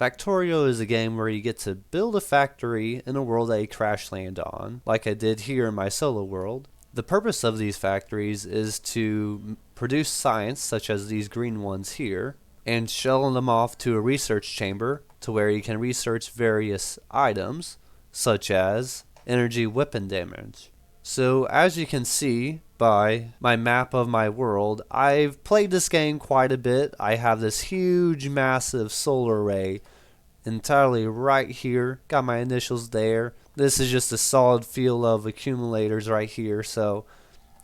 Factorio is a game where you get to build a factory in a world that you crash land on, like I did here in my solo world. The purpose of these factories is to produce science, such as these green ones here, and shell them off to a research chamber to where you can research various items, such as energy weapon damage. So as you can see by my map of my world, I've played this game quite a bit. I have this huge massive solar array entirely right here. Got my initials there. This is just a solid field of accumulators right here. So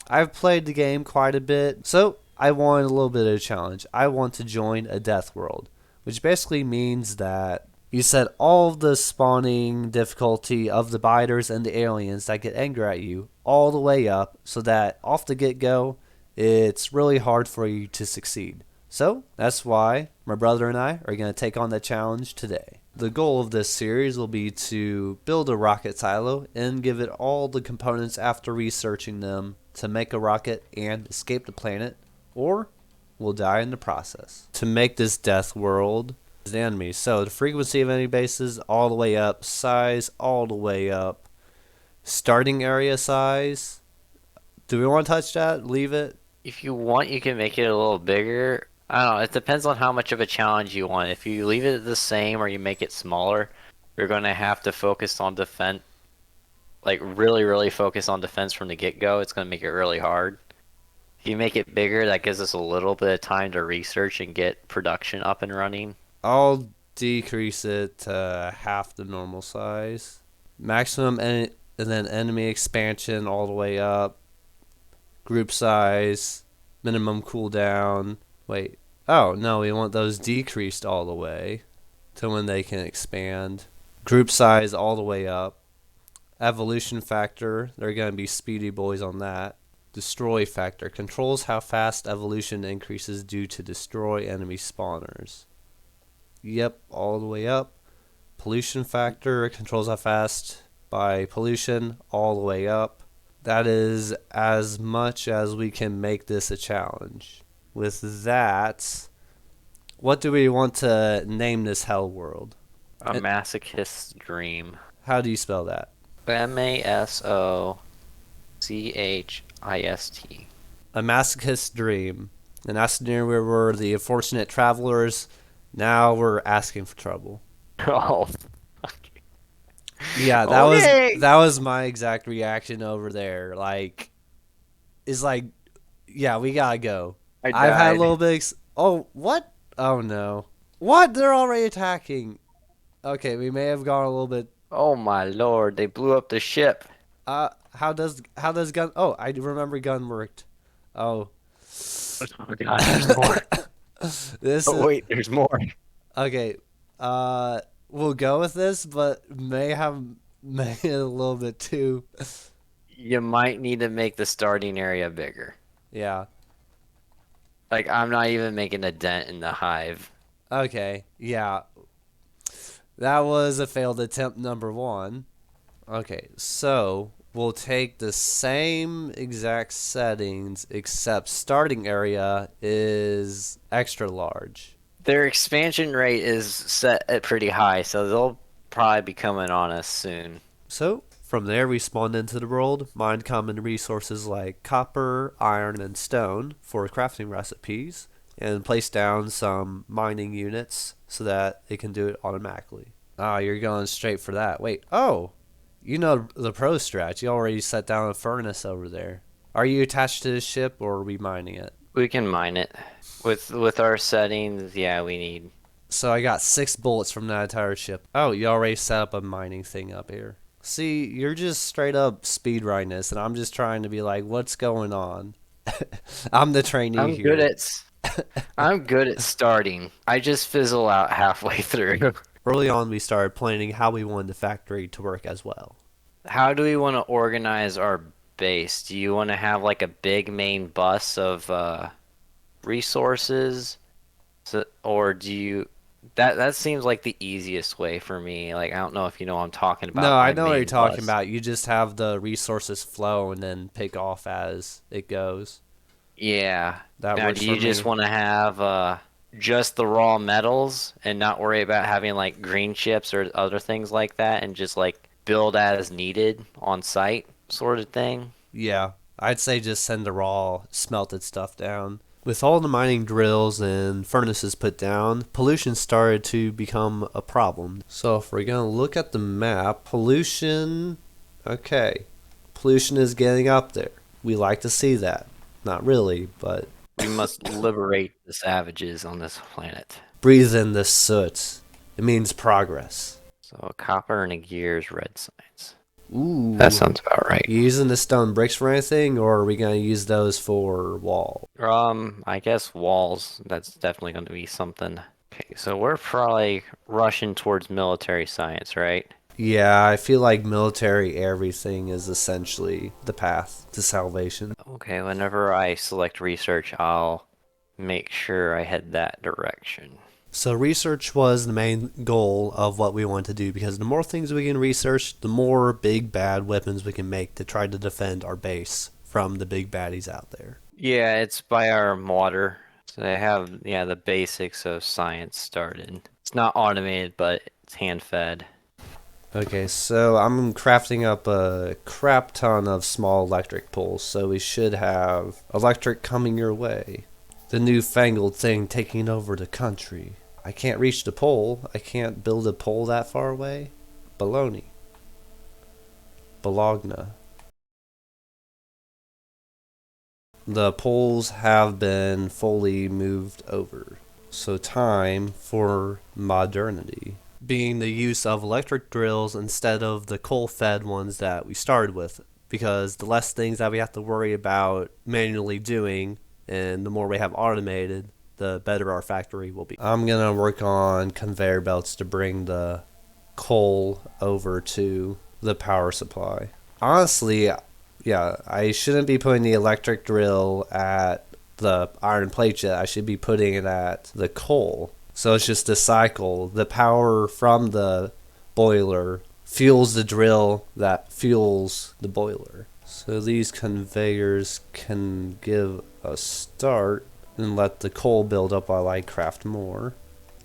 I've played the game quite a bit. So I wanted a little bit of a challenge. I want to join a death world, which basically means that you set all of the spawning difficulty of the biters and the aliens that get angry at you all the way up so that off the get-go, it's really hard for you to succeed. So that's why my brother and I are going to take on that challenge today. The goal of this series will be to build a rocket silo and give it all the components after researching them to make a rocket and escape the planet, or we'll die in the process. To make this death world, the enemy. So the frequency of enemy bases all the way up, size all the way up, starting area size. Do we want to touch that? Leave it? If you want, you can make it a little bigger. I don't know. It depends on how much of a challenge you want. If you leave it the same or you make it smaller, you're going to have to focus on defense, like really, really focus on defense from the get-go. It's going to make it really hard. If you make it bigger, that gives us a little bit of time to research and get production up and running. I'll decrease it to half the normal size. Maximum and then enemy expansion all the way up. Group size, minimum cooldown. Wait. Oh, no, we want those decreased all the way to when they can expand. Group size all the way up. Evolution factor, they're going to be speedy boys on that. Destroy factor controls how fast evolution increases due to destroy enemy spawners. Yep, all the way up. Pollution factor controls how fast by pollution all the way up. That is as much as we can make this a challenge. With that, what do we want to name this hell world? A masochist's dream. How do you spell that? Masochist. A masochist dream. And that's near where we're the unfortunate travelers. Now we're asking for trouble. Oh, Yeah, okay. that was my exact reaction over there. Like, it's like, yeah, we gotta go. I I've had a died. little bit. Oh, what? Oh no! What? They're already attacking. Okay, we may have gone a little bit. Oh my lord, they blew up the ship. How does gun? Oh, I remember gun worked. Oh, Oh god, there's more. this Oh is wait, there's more. okay. We'll go with this, but may have made it a little bit too. You might need to make the starting area bigger. Yeah. Like, I'm not even making a dent in the hive. Okay. Yeah. That was a failed attempt number one. Okay, so we'll take the same exact settings except starting area is extra large. Their expansion rate is set at pretty high, so they'll probably be coming on us soon. So from there we spawned into the world, mined common resources like copper, iron, and stone for crafting recipes, and placed down some mining units so that it can do it automatically. Ah, you're going straight for that. Wait, oh! You know the pro strat. You already set down a furnace over there. Are you attached to the ship or are we mining it? We can mine it. With our settings, yeah, we need. So I got 6 bullets from that entire ship. Oh, you already set up a mining thing up here. See, you're just straight up speedrunning this, and I'm just trying to be like, what's going on? I'm the trainee I'm good here. at I'm good at starting. I just fizzle out halfway through. Early on, we started planning how we wanted the factory to work as well. How do we want to organize our base? Do you want to have like a big main bus of resources? So, or do you that seems like the easiest way for me. Like, I don't know if you know what I'm talking No, about, I my know what you're main talking bus. about. You just have the resources flow and then pick off as it goes. Yeah. That Now, works do for you just me. want to have just the raw metals and not worry about having like green chips or other things like that and just like build as needed on site sort of thing. Yeah, I'd say just send the raw smelted stuff down. With all the mining drills and furnaces put down, pollution started to become a problem. So if we're going to look at the map, pollution, okay, pollution is getting up there. We like to see that. Not really, but We must liberate the savages on this planet. breathe in this soot. It means progress. So a copper and a gears red signs. That Ooh. sounds about right. You using the stone bricks for anything, or are we going to use those for wall? I guess walls. That's definitely going to be something. Okay, so we're probably rushing towards military science, right? Yeah, I feel like military everything is essentially the path to salvation. Okay, whenever I select research, I'll make sure I head that direction. So research was the main goal of what we wanted to do because the more things we can research, the more big bad weapons we can make to try to defend our base from the big baddies out there. Yeah, it's by our water. So they have, yeah, the basics of science started. It's not automated, but it's hand fed. Okay, so I'm crafting up a crap ton of small electric poles, so we should have electric coming your way. The newfangled thing taking over the country. I can't reach the pole. I can't build a pole that far away. Baloney. Bologna. The poles have been fully moved over. So time for modernity. Being the use of electric drills instead of the coal-fed ones that we started with. Because the less things that we have to worry about manually doing, and the more we have automated, the better our factory will be. I'm going to work on conveyor belts to bring the coal over to the power supply. Honestly, yeah, I shouldn't be putting the electric drill at the iron plate yet. I should be putting it at the coal. So it's just a cycle. The power from the boiler fuels the drill that fuels the boiler. So these conveyors can give a start and let the coal build up while I craft more.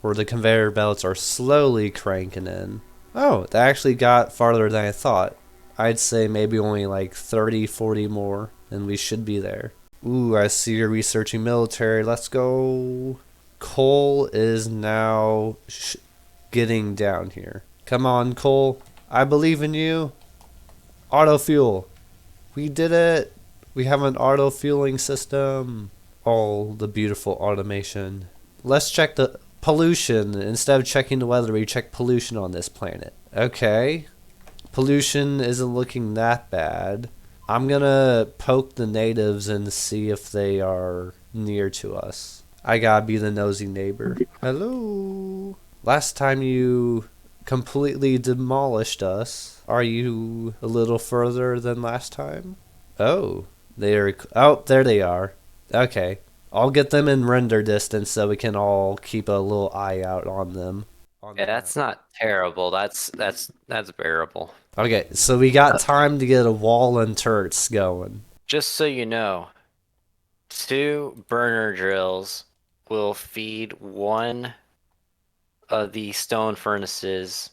Or the conveyor belts are slowly cranking in. Oh, they actually got farther than I thought. I'd say maybe only like 30, 40 more, and we should be there. Ooh, I see you're researching military. Let's go. Coal is now getting down here. Come on, Coal. I believe in you. Auto fuel. We did it. We have an auto fueling system. All the beautiful automation. Let's check the pollution. Instead of checking the weather, we check pollution on this planet. Okay. Pollution isn't looking that bad. I'm gonna poke the natives and see if they are near to us. I gotta be the nosy neighbor. Hello. Last time you completely demolished us. Are you a little further than last time? Oh, there they are. Okay. I'll get them in render distance so we can all keep a little eye out on them. Yeah, that's not terrible. That's bearable. Okay, so we got time to get a wall and turrets going. Just so you know, 2 burner drills will feed one of the stone furnaces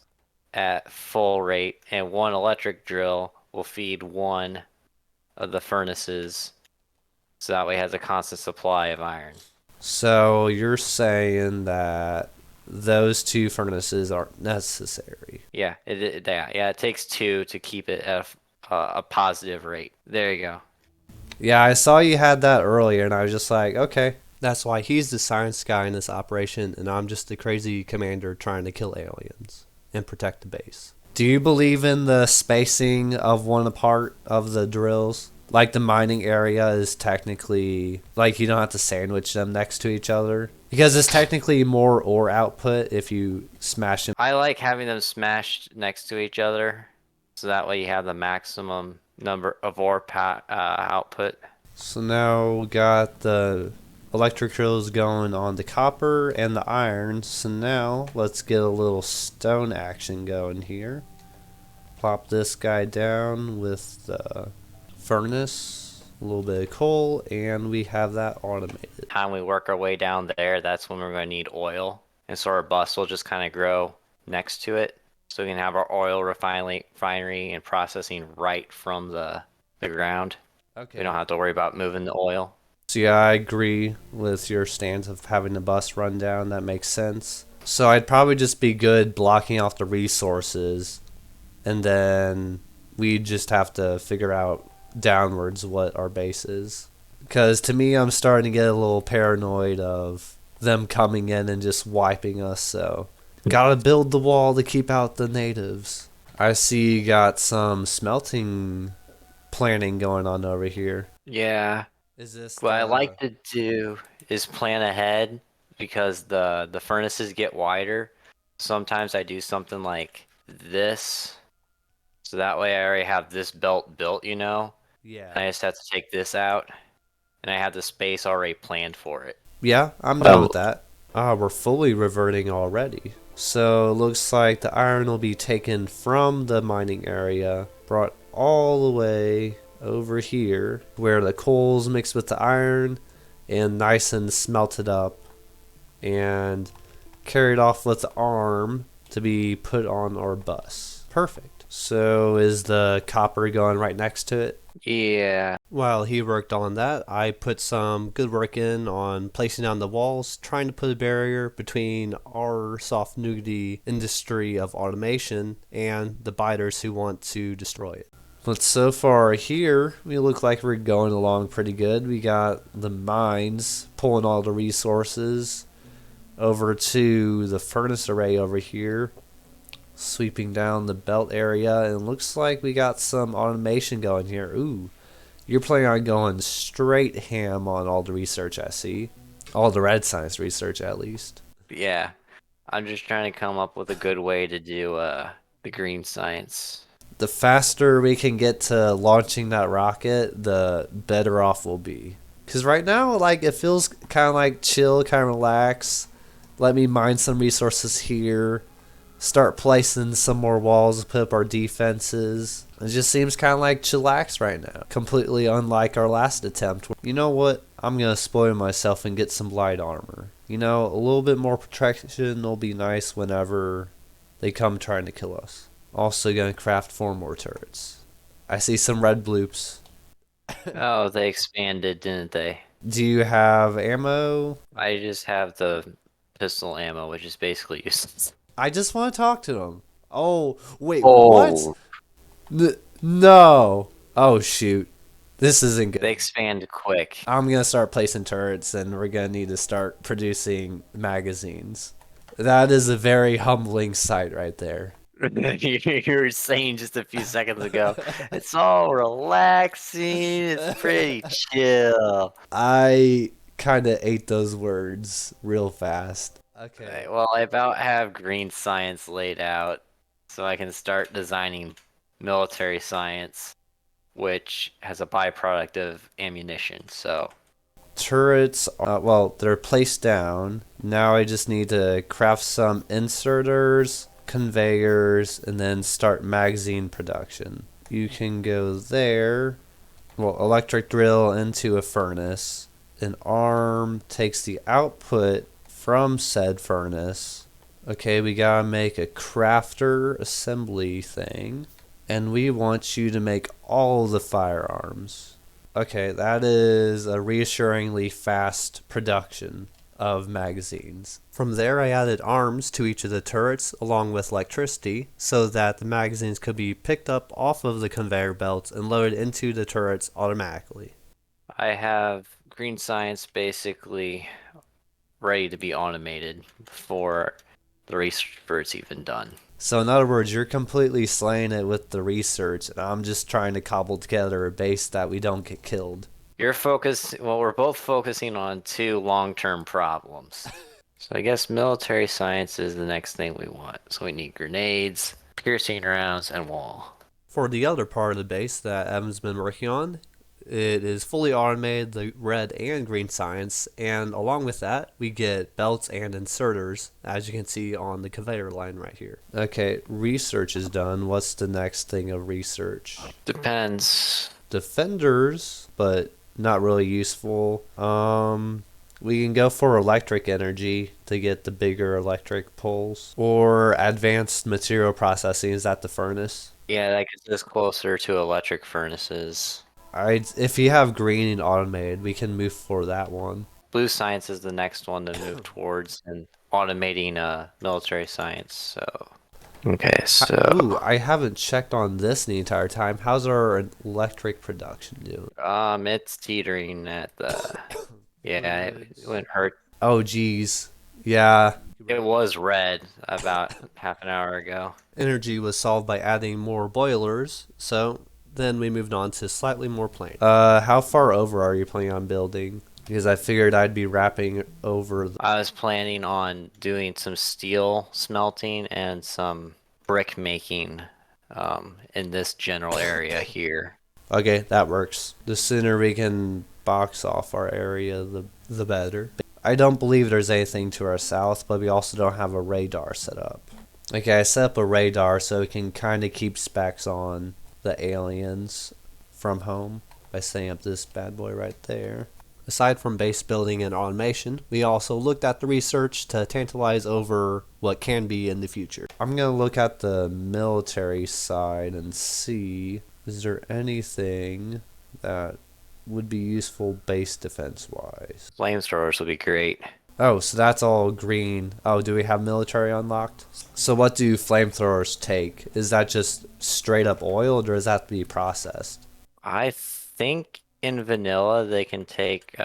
at full rate, and 1 electric drill will feed one of the furnaces, so that way it has a constant supply of iron. So you're saying that those two furnaces aren't necessary. Yeah, it takes 2 to keep it at a positive rate. There you go. Yeah, I saw you had that earlier, and I was just like, okay. That's why he's the science guy in this operation, and I'm just the crazy commander trying to kill aliens and protect the base. Do you believe in the spacing of one part of the drills? Like the mining area is technically, like you don't have to sandwich them next to each other? Because it's technically more ore output if you smash them. I like having them smashed next to each other, so that way you have the maximum number of ore output. So now we got the electric drills going on the copper and the iron. So now let's get a little stone action going here. Plop this guy down with the furnace. a little bit of coal, and we have that automated. Time we work our way down there, that's when we're going to need oil. And so our bus will just kind of grow next to it. So we can have our oil refinery and processing right from the ground. We don't Okay. have to worry about moving the oil. So yeah, I agree with your stance of having the bus run down. That makes sense. So I'd probably just be good blocking off the resources, and then we just have to figure out downwards what our base is. Because to me, I'm starting to get a little paranoid of them coming in and just wiping us. So gotta build the wall to keep out the natives. I see you got some smelting planning going on over here. Yeah. Is this What I the... like to do is plan ahead because the furnaces get wider. Sometimes I do something like this. So that way I already have this belt built, you know? Yeah. I just have to take this out, and I have the space already planned for it. Yeah, I'm down Oh, with that. Ah, we're fully reverting already. So looks like the iron will be taken from the mining area, brought all the way over here, where the coal's mixed with the iron, and nice and smelted up, and carried off with the arm to be put on our bus. Perfect. So is the copper going right next to it? yeah. While he worked on that, I put some good work in on placing down the walls, trying to put a barrier between our soft nougaty industry of automation and the biters who want to destroy it. But so far here, we look like we're going along pretty good. We got the mines pulling all the resources over to the furnace array over here, sweeping down the belt area, and looks like we got some automation going here. Ooh, you're planning on going straight ham on all the research, I see. All the red science research, at least. Yeah. I'm just trying to come up with a good way to do the green science. The faster we can get to launching that rocket, the better off we'll be. Because right now, like, it feels kind of like chill, kind of relax. Let me mine some resources here. Start placing some more walls to put up our defenses. It just seems kind of like chillax right now. Completely unlike our last attempt. You know what? I'm going to spoil myself and get some light armor. You know, a little bit more protection will be nice whenever they come trying to kill us. Also going to craft 4 more turrets. I see some red bloops. Oh, they expanded, didn't they? Do you have ammo? I just have the pistol ammo, which is basically useless. I just want to talk to them. Oh, wait, what? Oh, No. Oh, shoot. This isn't they good. expand quick. I'm going to start placing turrets, and we're going to need to start producing magazines. That is a very humbling sight right there. You were saying just a few seconds ago, it's all relaxing, it's pretty chill. I kind of ate those words real fast. Okay. Right, well, I about have green science laid out, so I can start designing military science, which has a byproduct of ammunition, so. Turrets, well, they're placed down. Now I just need to craft some inserters, conveyors, and then start magazine production. You can go there. Well, electric drill into a furnace. An arm takes the output from said furnace. Okay, we gotta make a crafter assembly thing. And we want you to make all the firearms. Okay, that is a reassuringly fast production of magazines. From there, I added arms to each of the turrets along with electricity so that the magazines could be picked up off of the conveyor belts and loaded into the turrets automatically. I have green science basically ready to be automated before the research even done. So, in other words, you're completely slaying it with the research, and I'm just trying to cobble together a base that we don't get killed. We're both focusing on two long-term problems. So I guess military science is the next thing we want. So we need grenades, piercing rounds, and wall. For the other part of the base that Evan's been working on, it is fully automated, the red and green science, and along with that, we get belts and inserters, as you can see on the conveyor line right here. Okay, research is done. What's the next thing of research? Depends. defenders, but not really useful. We can go for electric energy to get the bigger electric poles. Or advanced material processing. Is that the furnace? Yeah, that gets us closer to electric furnaces. If you have green and automated, we can move for that one. Blue science is the next one to move towards, and automating military science. So okay, so Ooh, I haven't checked on this the entire time. How's our electric production doing? it's teetering at the yeah, it wouldn't hurt. Oh, geez. Yeah. It was red about half an hour ago. Energy was solved by adding more boilers, so then we moved on to slightly more planes. How far over are you planning on building? Because I figured I'd be wrapping over I was planning on doing some steel smelting and some brick making in this general area here. Okay, that works. The sooner we can box off our area, the better. I don't believe there's anything to our south, but we also don't have a radar set up. Okay, I set up a radar so it can kind of keep specs on the aliens from home by setting up this bad boy right there. Aside from base building and automation, we also looked at the research to tantalize over what can be in the future. I'm going to look at the military side and see, is there anything that would be useful base defense wise? Flamethrowers would be great. Oh, so that's all green. Oh, do we have military unlocked? So what do flamethrowers take? Is that just straight up oil, or does that have to be processed? I think in vanilla they can take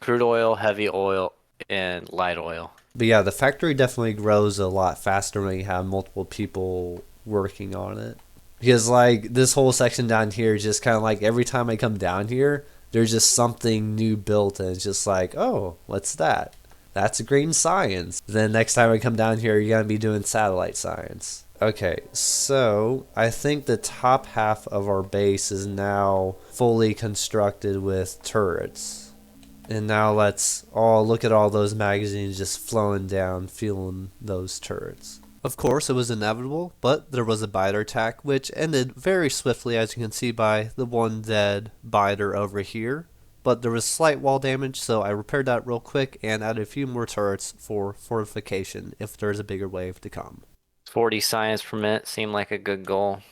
crude oil, heavy oil, and light oil. But yeah, the factory definitely grows a lot faster when you have multiple people working on it. Because like this whole section down here is just kind of like every time I come down here, there's just something new built, and it's just like, oh, what's that? That's green science. Then next time I come down here, you're gonna be doing satellite science. Okay, so I think the top half of our base is now fully constructed with turrets. And now let's all look at all those magazines just flowing down, fueling those turrets. Of course, it was inevitable, but there was a biter attack, which ended very swiftly, as you can see by the one dead biter over here. But there was slight wall damage, so I repaired that real quick and added a few more turrets for fortification if there's a bigger wave to come. 40 science per minute seemed like a good goal.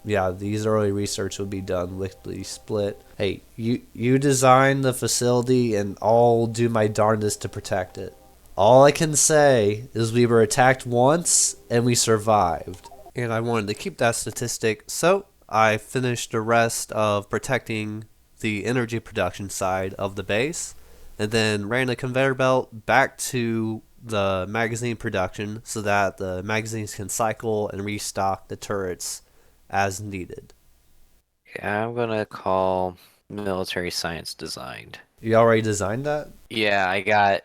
Yeah, these early research will be done lickety split. Hey, you design the facility and I'll do my darndest to protect it. All I can say is we were attacked once and we survived. And I wanted to keep that statistic, so I finished the rest of protecting the energy production side of the base, and then ran a conveyor belt back to the magazine production so that the magazines can cycle and restock the turrets as needed. Yeah, I'm gonna call military science designed. You already designed that? Yeah, I got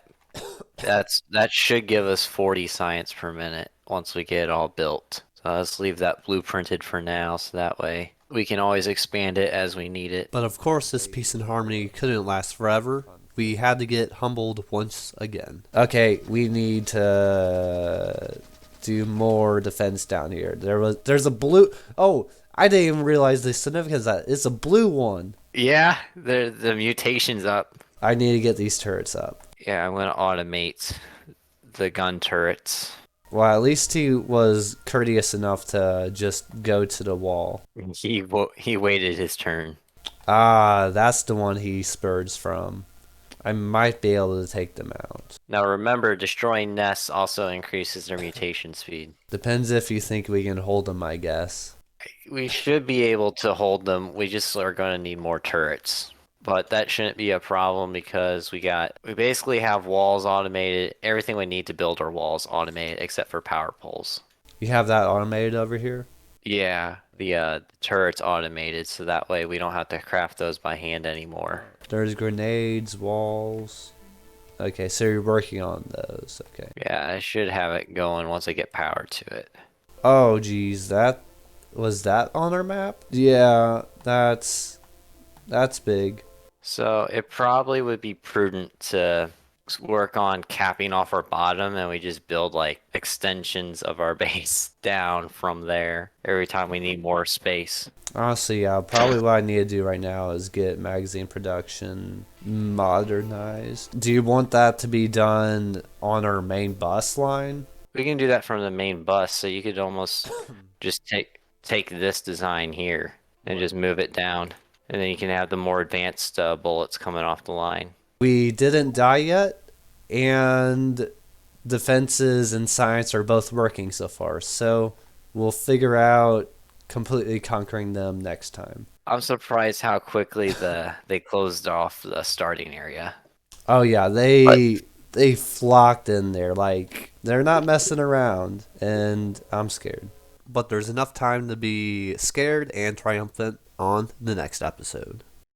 that should give us 40 science per minute once we get it all built. So let's leave that blueprinted for now so that way we can always expand it as we need it. But of course, this peace and harmony couldn't last forever. We had to get humbled once again. Okay, we need to do more defense down here. There's a blue. Oh, I didn't even realize the significance of that. It's a blue one. Yeah, the mutation's up. I need to get these turrets up. Yeah, I'm gonna automate the gun turrets. Well, at least he was courteous enough to just go to the wall. He waited his turn. Ah, that's the one he spurts from. I might be able to take them out. Now remember, destroying nests also increases their mutation speed. Depends if you think we can hold them, I guess. We should be able to hold them. We just are going to need more turrets. But that shouldn't be a problem because we basically have walls automated. Everything we need to build our walls automated except for power poles. You have that automated over here? Yeah, the turrets automated so that way we don't have to craft those by hand anymore. There's grenades, walls. Okay, so you're working on those. Okay. Yeah, I should have it going once I get power to it. Oh, geez, was that on our map? Yeah, that's big. So it probably would be prudent to work on capping off our bottom, and we just build like extensions of our base down from there every time we need more space. Honestly, yeah, probably what I need to do right now is get magazine production modernized. Do you want that to be done on our main bus line? We can do that from the main bus, so you could almost just take this design here and just move it down, and then you can have the more advanced bullets coming off the line. We didn't die yet, and defenses and science are both working so far, so we'll figure out completely conquering them next time. I'm surprised how quickly they closed off the starting area. Oh yeah, But they flocked in there like they're not messing around, and I'm scared. But there's enough time to be scared and triumphant on the next episode.